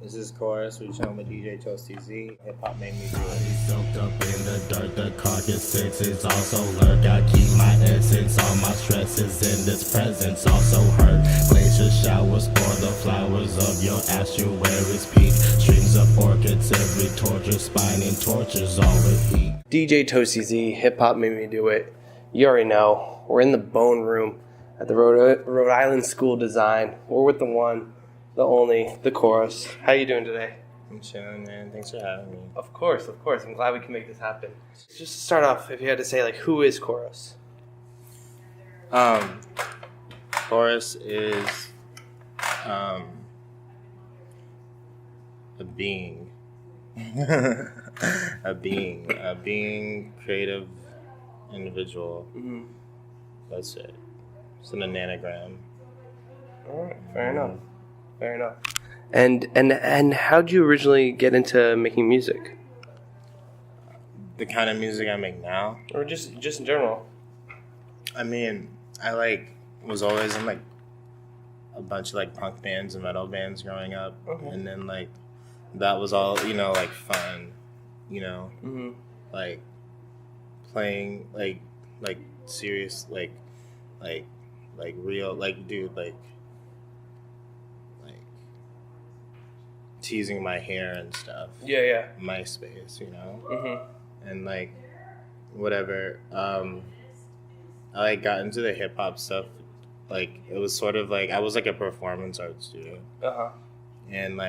This is Koras. We're chilling with DJ Toasty Z. Hip hop made me do it. Soaked up in the dirt, the carcass senses also lurk. I keep my essence, all my stresses in this presence also hurt. Glacier showers pour the flowers of your estuaries peak. Strings of orchids, every torture, spine and tortures all repeat. DJ Toasty Z, Hip Hop Made Me Do It. You already know, we're in the Bone Room at the Rhode Island School Design. We're with the one, the only, the Koras. How you doing today? I'm chilling, man. Thanks for having me. Of course. I'm glad we can make this happen. Just to start off, if you had to say, like, who is Koras? Koras is a being. a being, creative individual. Mm-hmm. That's it. It's an anagram. All right, fair enough. And how'd you originally get into making music? The kind of music I make now, Or just in general? I mean, I was always in a bunch of punk bands and metal bands growing up, Okay. and then that was all fun, Mm-hmm. Playing serious real teasing my hair and stuff. Yeah. MySpace, Mm-hmm. and whatever. I got into the hip hop stuff. It was sort of I was a performance art student, Uh-huh. and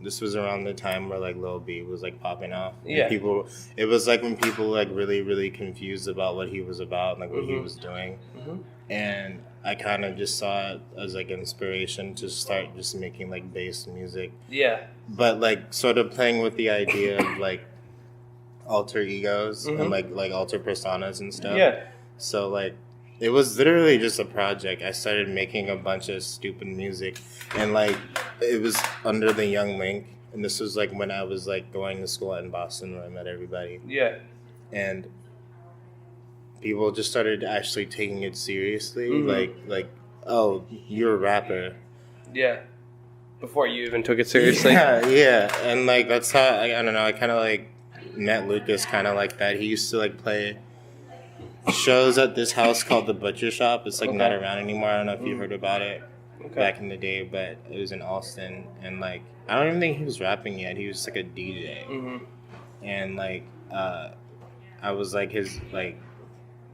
this was around the time where Lil B was popping off. And Yeah. it was when people really really confused about what he was about, what he Mm-hmm. was doing, Mm-hmm. and I kind of just saw it as inspiration to start just making bass music, Yeah. but sort of playing with the idea of alter egos Mhm. and alter personas and stuff. Yeah. So it was literally just a project. I started making a bunch of stupid music, and it was under the Young Link, and this was when I was going to school in Boston where I met everybody, Yeah. and people just started actually taking it seriously. Mhm. Oh, you're a rapper. Yeah. Before you even took it seriously? Yeah, and that's how I don't know. I kind of met Lucas kind of like that. He used to play shows at this house called the Butcher Shop. It's not Okay. around anymore. I don't know if you Mm. heard about it back in the day, but it was in Austin, and I don't even think he was rapping yet. He was a DJ, Mm-hmm. and I was his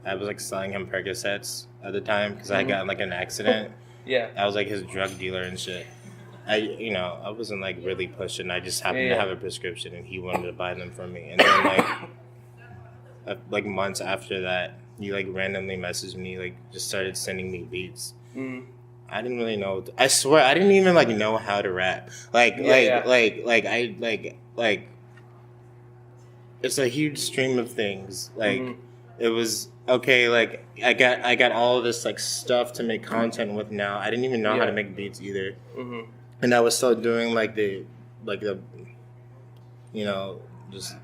I was selling him Percocets at the time because I had gotten an accident. Yeah. I was his drug dealer and shit. I wasn't really pushing. I just happened Yeah. to have a prescription, and he wanted to buy them from me. And then months after that, he randomly messaged me, just started sending me beats. Mm. I didn't really know. I swear, I didn't even know how to rap. It's a huge stream of things. Mhm. It was okay. I got all of this stuff to make content with now. I didn't even know how to make beats either. Mm-hmm. And I was still doing the just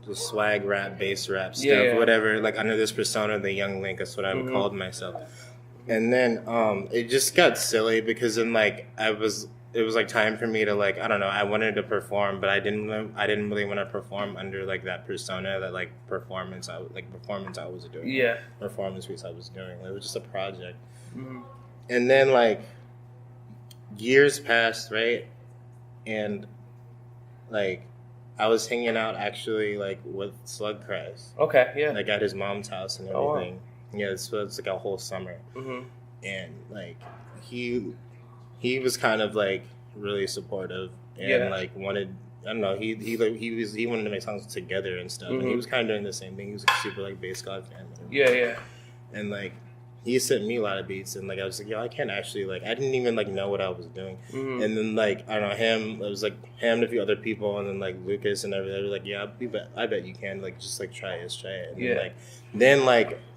the swag rap, bass rap stuff, Yeah. whatever. Under this persona, the Young Link. That's what I Mhm. called myself. And then it just got silly because then it was time for me to I don't know. I wanted to perform, but I didn't really want to perform under that persona that performance I was doing. Yeah. Performance piece I was doing. It was just a project. Mm-hmm. And then years passed, right? And I was hanging out actually with Slug Cries, Okay, yeah. at his mom's house and Oh, wow. everything. Yeah, so it's a whole summer, Mm-hmm. and he was kind of really supportive and Yeah. wanted. I don't know. He wanted to make songs together and stuff, and he Mhm. was kind of doing the same thing. He was super bass god fan. Yeah. And he sent me a lot of beats, and I was yo, I can't actually I didn't even know what I was doing. Mm-hmm. And then I don't know him. It was him and a few other people, and then Lucas and everything. They were yeah, I bet you can just try it, just try it. And Yeah. then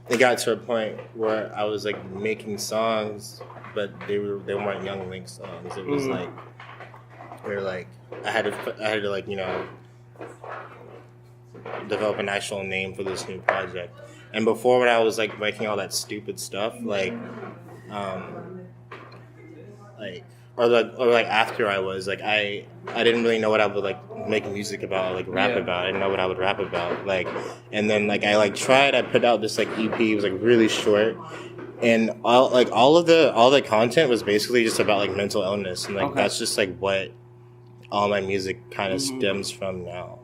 it got to a point where I was making songs, but they weren't Young Link songs. It was Mhm. where I had to develop an actual name for this new project. And before, when I was making all that stupid stuff, or after I was like I didn't really know what I would like make music about, like rap about. I didn't know what I would rap about, like, and then like I like tried. I put out this like EP. It was like really short, and all the content was basically just about like mental illness, and like that's just like what all my music kind of stems from now.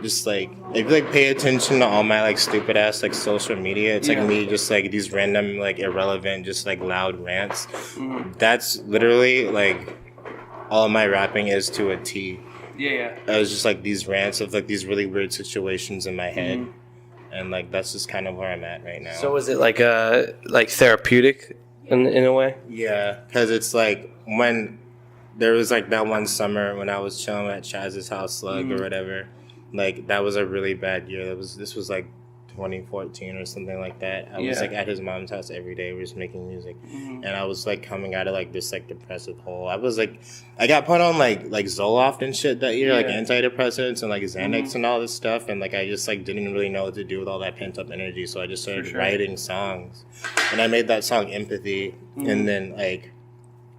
Just like if you like pay attention to all my like stupid ass like social media, it's like me just like these random like irrelevant just like loud rants. That's literally like all my rapping is to a T. It was just like these rants of like these really weird situations in my head, and like that's just kind of where I'm at right now. So is it like therapeutic in a way? Yeah, because it's like when there was like that one summer when I was chilling at Chaz's house, Slug or whatever. Like that was a really bad year. This was like 2014 or something like that. I was like at his mom's house every day. We was making music, and I was like coming out of like this like depressive hole. I was like, I got put on like Zoloft and shit that year, like antidepressants and like Xanax and all this stuff, and like I just like didn't really know what to do with all that pent up energy. So I just started writing songs, and I made that song Empathy, and then like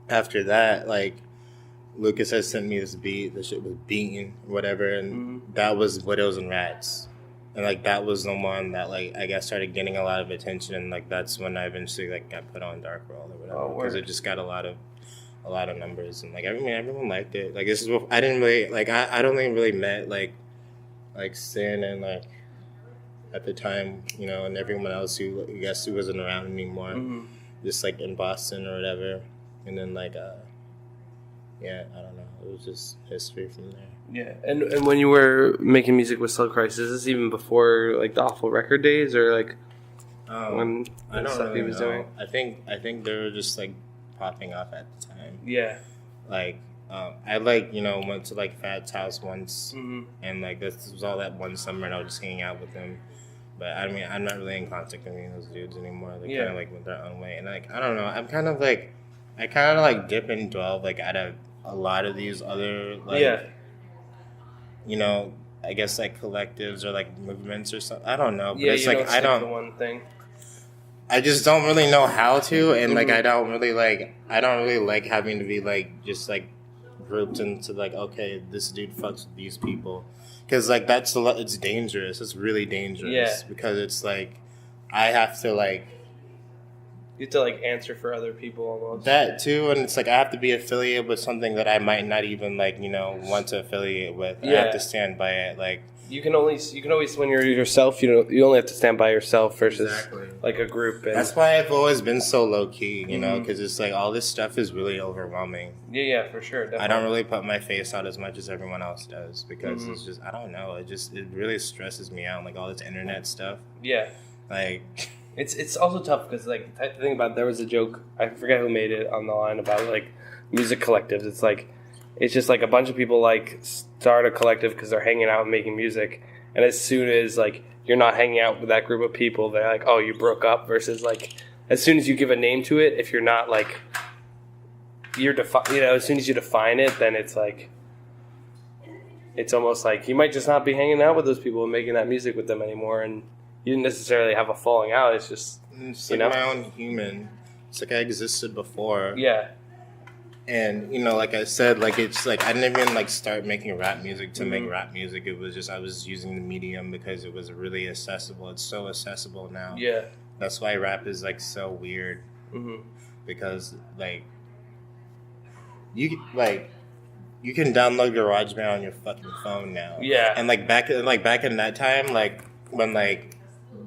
after that like. Lucas has sent me this beat. The shit was beaten, whatever, and that was Widows and Rats, and like that was the one that like I guess started getting a lot of attention, and like that's when I eventually like got put on Dark World or whatever because it just got a lot of numbers, and like everyone liked it. Like this is what I didn't really like. I don't think really met like Sin and like at the time, you know, and everyone else who I guess who wasn't around anymore, just like in Boston or whatever, and then like yeah, I don't know. It was just history from there. Yeah, and when you were making music with Slow Christ, is this even before like the Awful Record days, or like when I don't stuff really he was know. doing? I think they were just like popping off at the time. Yeah, Like I like went to like Fat's house once, and like this was all that one summer, and I was just hanging out with them. But I mean, I'm not really in contact with any of those dudes anymore. They kind of like went their own way, and like I don't know. I kind of like dip and delve like out of a lot of these other like I guess like collectives or like movements or something. I don't know, but it's like I don't. One thing. I just don't really know how to, and like I don't really like having to be like just like grouped into like, okay, this dude fucks with these people, because like it's dangerous. It's really dangerous because it's like I have to like. You have to like answer for other people almost. That too, and it's like I have to be affiliated with something that I might not even like want to affiliate with. I have to stand by it. Like you can always when you're yourself, you only have to stand by yourself versus like a group. And that's why I've always been so low key, because it's like all this stuff is really overwhelming. Yeah, for sure. Definitely. I don't really put my face out as much as everyone else does because it's just I don't know. It really stresses me out, like all this internet stuff. Yeah, like. It's also tough because like the thing about there was a joke, I forget who made it on the line about like music collectives. It's just like a bunch of people like start a collective because they're hanging out and making music, and as soon as like you're not hanging out with that group of people, they're like, oh, you broke up. Versus like as soon as you give a name to it, if you're not like as soon as you define it, then it's like it's almost like you might just not be hanging out with those people and making that music with them anymore, and you didn't necessarily have a falling out. It's just like my own human. It's like I existed before. Yeah. And like I said, like it's like I didn't even like start making rap music to make rap music. It was just I was using the medium because it was really accessible. It's so accessible now. Yeah. That's why rap is like so weird. Because like you can download GarageBand on your fucking phone now. Yeah. And like back in that time, like when like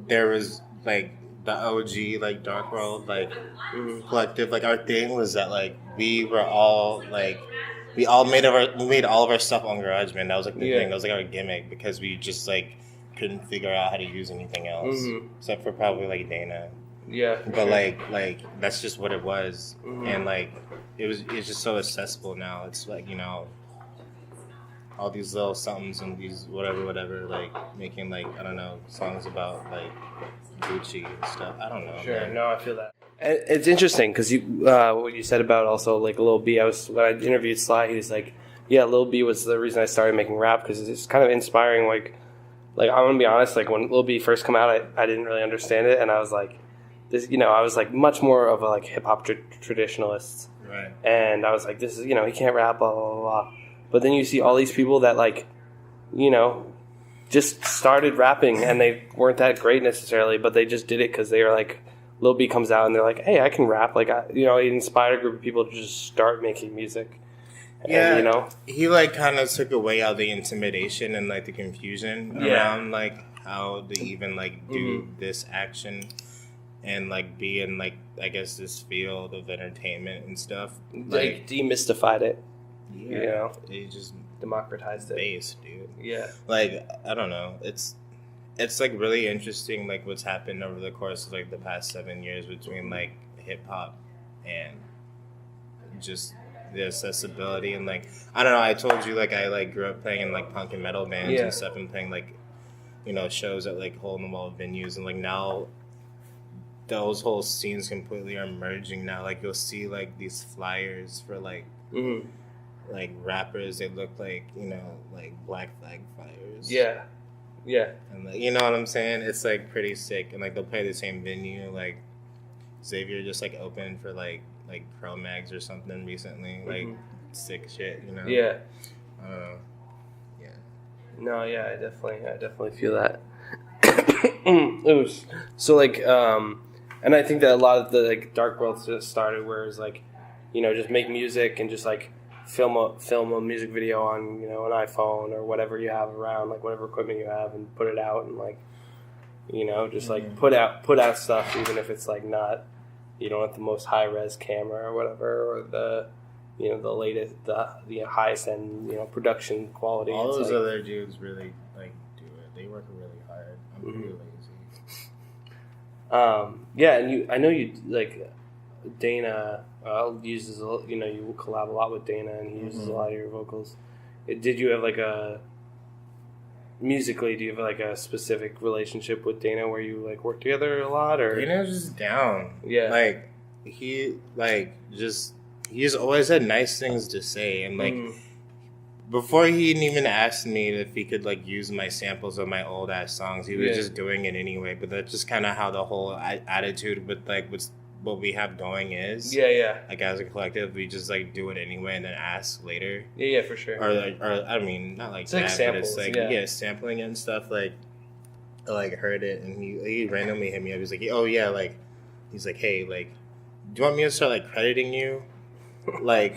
there was like the OG like Dark World like collective, like our thing was that like we made all of our stuff on GarageBand. That was like the thing. That was like our gimmick because we just like couldn't figure out how to use anything else except for probably like Dana. Yeah. But like that's just what it was, and like it's just so accessible now. It's like all these little somethings and these whatever, like making like I don't know songs about like Gucci and stuff. I don't know. Sure, man. no, I feel that. And it's interesting because what you said about also like Lil B. When I interviewed Sly, he was like, "Yeah, Lil B was the reason I started making rap because it's kind of inspiring." Like I'm gonna be honest, like when Lil B first came out, I didn't really understand it, and I was like, this, I was like much more of a like hip hop traditionalist. Right. And I was like, this is, he can't rap, blah, blah, blah, blah. But then you see all these people that, like, just started rapping, and they weren't that great necessarily, but they just did it because they were like, Lil B comes out and they're like, hey, I can rap. Like, it inspired a group of people to just start making music. Yeah, And, he like kind of took away all the intimidation and like the confusion around like how to even like do this action and like be in like I guess this field of entertainment and stuff. Like demystified it. Yeah, it just democratized it. Base, dude. Yeah, like I don't know. It's like really interesting like what's happened over the course of like the past 7 years between like hip hop and just the accessibility and like I don't know. I told you like I like grew up playing in like punk and metal bands and stuff and playing like shows at like hole in the wall venues and like now those whole scenes completely are merging now. Like you'll see like these flyers for like like rappers. They look like like Black Flag flyers. Yeah. And like, you know what I'm saying? It's like pretty sick and like they'll play the same venue. Like Xavier just like opened for like Pro Mags or something recently, like sick shit, Yeah. Yeah. No, yeah, I definitely feel that. It was so like, and I think that a lot of the like dark world just started where it's like, just make music and just like film a music video on an iPhone or whatever you have around, like whatever equipment you have, and put it out and like, just like put out stuff even if it's like not. You don't have the most high res camera or whatever, or the the latest, the highest end production quality. All it's those like, other dudes really like do it. They work really hard. I'm pretty lazy. Yeah, and I know you like Dana uses you collab a lot with Dana, and he uses a lot of your vocals. Did you have like a musically? Do you have like a specific relationship with Dana where you like work together a lot, or Dana's just down. Yeah, like he he's always had nice things to say, and like before he even asked me if he could like use my samples of my old ass songs, he was just doing it anyway. But that's just kind of how the whole attitude with like what we have going is. Yeah. Like as a collective, we just like do it anyway and then ask later. Yeah, for sure. Or I mean, not like it's that, like samples, but it's like sampling it and stuff. Like I like heard it, and he randomly hit me up. He's like, oh yeah, like he's like, hey, like, do you want me to start like crediting you, like,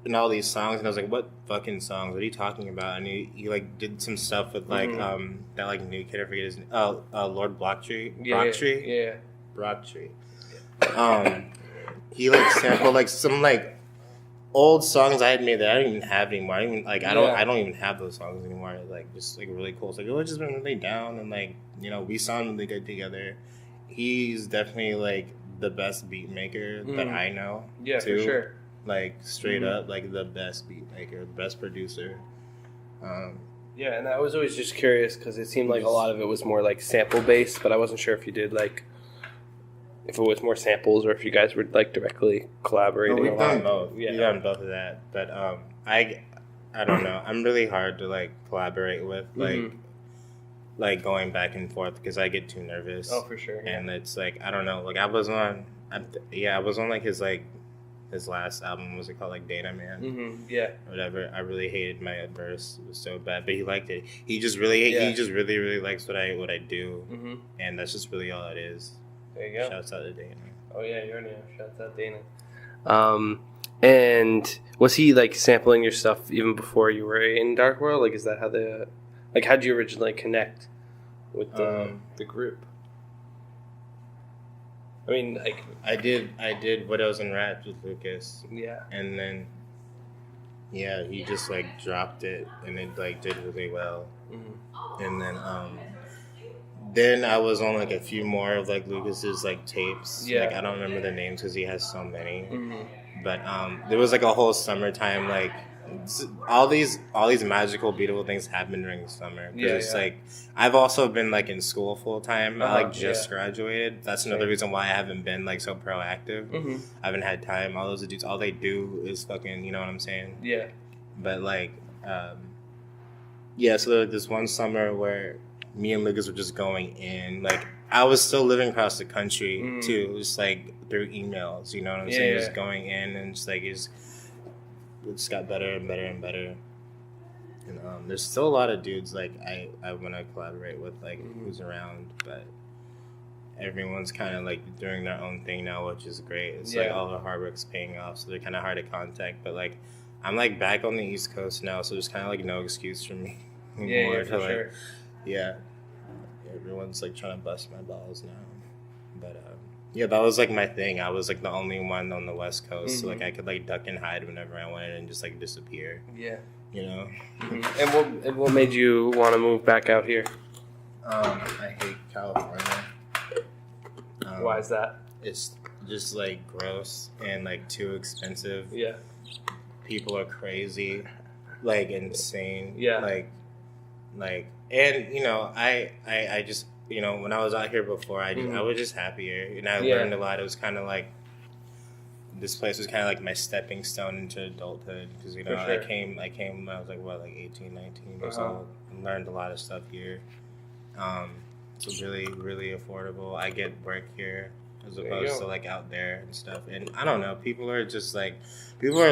in all these songs? And I was like, what fucking songs? What are you talking about? And he like did some stuff with like that like new kid. I forget his name. Lord Brocktree. Yeah. Brocktree. He like sampled like some like old songs I had made that I don't even have anymore. I don't even have those songs anymore. Like just like really cool. It's like just been really down and like we sound really good together. He's definitely like the best beat maker that I know. Yeah, too. for sure. Like straight up like the best beat maker, the best producer. Yeah, and I was always just curious because it seemed like a lot of it was more like sample based, but I wasn't sure if you did like if it was more samples or if you guys were like directly collaborating. We've done both. Yeah, we've done both of that. But I don't know. I'm really hard to like collaborate with like going back and forth because I get too nervous. Oh, for sure. Yeah. And it's like I don't know. Like I was on like his last album. Was it called like Dana Man? Yeah. Or whatever. I really hated my verse. It was so bad, but he liked it. He just really likes what I do, and that's just really all it is. There you go. Shouts out to Dana. Oh yeah, your name. Shouts out Dana. And was he like sampling your stuff even before you were in Dark World? Like, is that how how'd you originally connect with the group? I mean, like I did Widows and Rats with Lucas. Yeah. And then he just like dropped it and it like did really well. And then I was on like a few more of like Lucas's like tapes. Yeah. Like I don't remember the names because he has so many. But there was like a whole summertime like all these magical beautiful things happen during the summer. It's like I've also been like in school full time. I like just graduated. That's another reason why I haven't been like so proactive. I haven't had time. All those dudes, all they do is fucking, you know what I'm saying? Yeah. But like, so there was this one summer where me and Lucas were just going in. Like I was still living across the country too, just like through emails. You know what I'm saying? Yeah. Just going in and just like it just got better and better and better. And there's still a lot of dudes like I want to collaborate with, like who's around, but everyone's kind of like doing their own thing now, which is great. It's like all the hard work's paying off, so they're kind of hard to contact. But like I'm like back on the East Coast now, so there's kind of like no excuse for me anymore to like sure. Everyone's like trying to bust my balls now, but yeah, that was like my thing. I was like the only one on the West Coast, so like I could like duck and hide whenever I wanted and just like disappear. Yeah. You know. And what made you want to move back out here? I hate California. Why is that? It's just like gross and like too expensive. Yeah. People are crazy, like insane. Yeah. Like, and you know, I just, you know, when I was out here before, I was just happier, and I learned a lot. It was kind of like this place was kind of like my stepping stone into adulthood, because you know For sure. I came when I was like 18, 19 years old, and learned a lot of stuff here. It's really, really affordable. I get work here as opposed to like out there and stuff. And I don't know, people are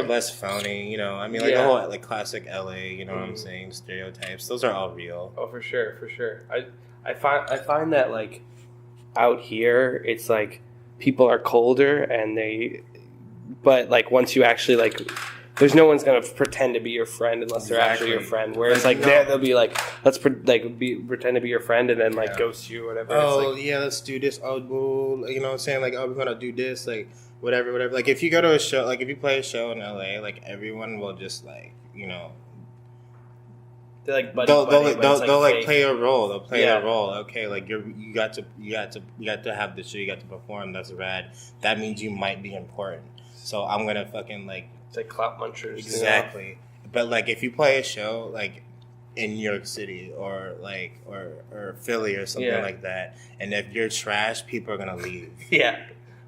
less phony, you know. I mean, like the whole like classic LA, you know what I'm saying, stereotypes. Those are all real. Oh, for sure. I find that like out here, it's like people are colder but like once you actually like, there's no one's gonna pretend to be your friend unless they're actually your friend. Whereas like they'll be like, let's pretend to be your friend and then like ghost you or whatever. Oh, it's like, yeah, let's do this. Oh, well, you know what I'm saying? Like, oh, we're gonna do this. Like, whatever. Like, if you go to a show, like if you play a show in LA, like everyone will just like, you know, they're like they'll fake. play a role. They'll play a role. Okay, like you got to have the show. You got to perform. That's rad. That means you might be important. So I'm gonna fucking like. It's like clout munchers. Exactly. You know? But like if you play a show like in New York City or like or Philly or something like that, and if you're trash, people are gonna leave. Yeah.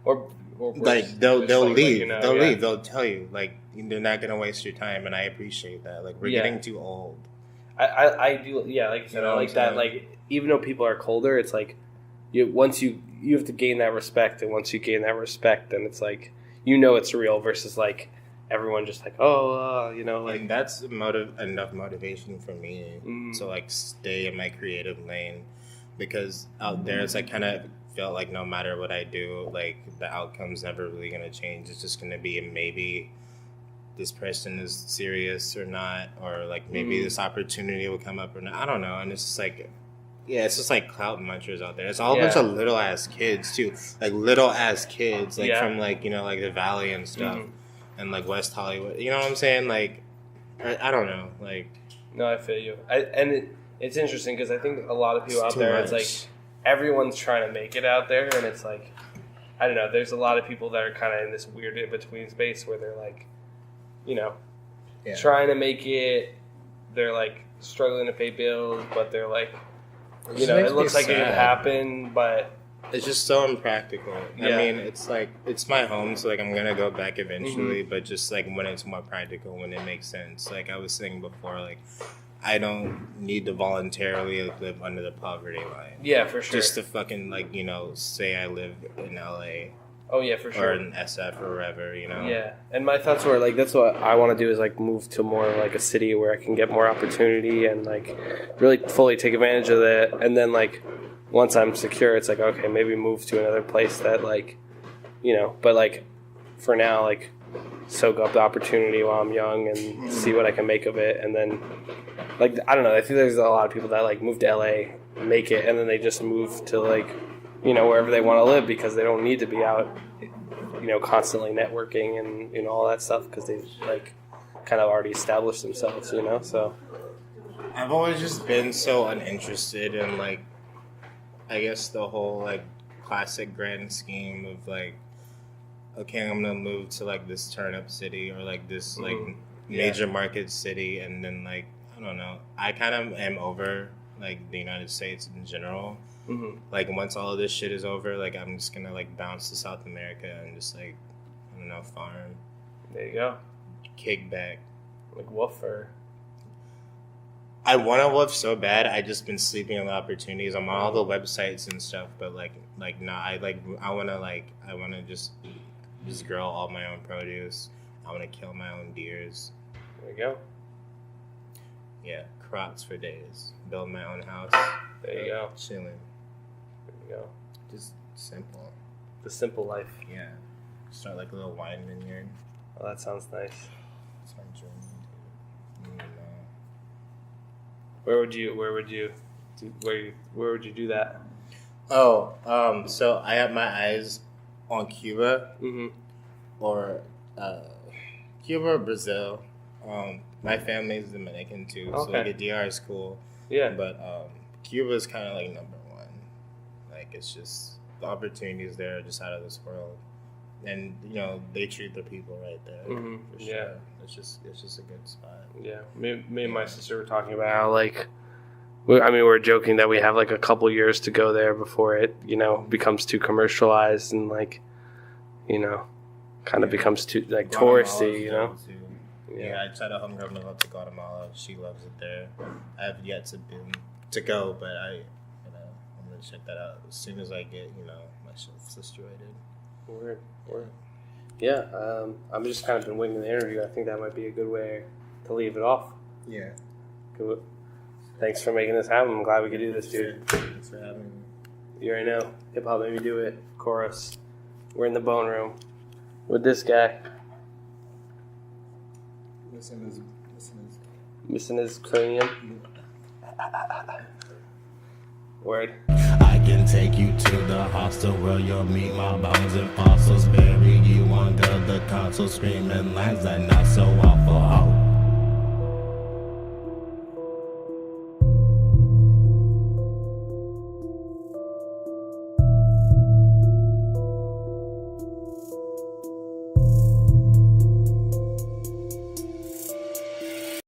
Or like they'll leave. Like, you know, they'll leave. They'll tell you like they're not gonna waste your time, and I appreciate that. Like we're getting too old. I do. Yeah, like I said, I like that. Like even though people are colder, it's like you have to gain that respect, and once you gain that respect, then it's like you know it's real versus like everyone just like you know, like and that's enough motivation for me to like stay in my creative lane, because out there it's like kind of felt like no matter what I do, like the outcome's never really gonna change. It's just gonna be maybe this person is serious or not, or like maybe this opportunity will come up or not. I don't know. And it's just like, yeah, it's just like clout munchers out there. It's all a bunch of little ass kids too, like little ass kids, like from like, you know, like the Valley and stuff, and like West Hollywood. You know what I'm saying? Like, I don't know. Like, no, I feel you. It's interesting because I think a lot of people out there, much. it's like everyone's trying to make it out there, and it's like, I don't know. There's a lot of people that are kind of in this weird in between space where they're like, you know, trying to make it. They're like struggling to pay bills, but they're like, you know, it looks like it could happen, but it's just so impractical. I mean, it's like, it's my home, so like I'm gonna go back eventually, but just like when it's more practical, when it makes sense. Like I was saying before, like I don't need to voluntarily live under the poverty line. Yeah, for sure. Just to fucking like, you know, say I live in LA. Oh yeah, for sure. Or in SF or wherever, you know. Yeah, and my thoughts were like, that's what I want to do is like move to more like a city where I can get more opportunity and like really fully take advantage of that. And then like once I'm secure, it's like, okay, maybe move to another place that like, you know, but like for now, like soak up the opportunity while I'm young and see what I can make of it. And then like, I don't know, I think there's a lot of people that like move to LA, make it, and then they just move to like, you know, wherever they want to live because they don't need to be out, you know, constantly networking and, you know, all that stuff because they've like kind of already established themselves, you know. So I've always just been so uninterested in like, I guess the whole like classic grand scheme of like, okay, I'm gonna move to like this turn-up city or like this like major market city, and then like, I don't know, I kind of am over like the United States in general. Like once all of this shit is over, like I'm just gonna like bounce to South America and just like, I don't know, farm. There you go. Kick back. Like woofer. I want to live so bad. I just been sleeping on the opportunities. I'm on all the websites and stuff, but like nah. I want to just grow all my own produce. I want to kill my own deers. There you go. Yeah, crops for days. Build my own house. There you go. Chilling. There you go. Just simple. The simple life. Yeah. Start like a little wine vineyard. Oh, that sounds nice. That's my dream, dude. Where would you do that? Oh, so I have my eyes on Cuba, Mm-hmm. or Cuba or Brazil. My family's Dominican too, so Okay. like the DR is cool. Yeah. But Cuba's kind of like number one. Like it's just the opportunities there are just out of this world, and they treat their people right there. Mhm. For Yeah. sure. It's just a good spot. Yeah, me and my sister were talking about how we're joking that we have like a couple years to go there before it becomes too commercialized and kind of becomes too like touristy. Guatemala's dope, too. Yeah, I tried a homegirl to go to Guatemala. She loves it there. I have yet to go, but I'm gonna check that out as soon as I get myself situated. Word. Yeah, I've just kind of been winging the interview. I think that might be a good way to leave it off. Yeah. Good. Thanks for making this happen. I'm glad we could do this, dude. Thanks for having me. You already know. Hip Hop Made Me Do It. Koras. We're in the bone room with this guy. Missing his cranium. Word. I can take you to the hostel where you'll meet my bones and fossils. Bury you under the console, screaming lines that not so awful.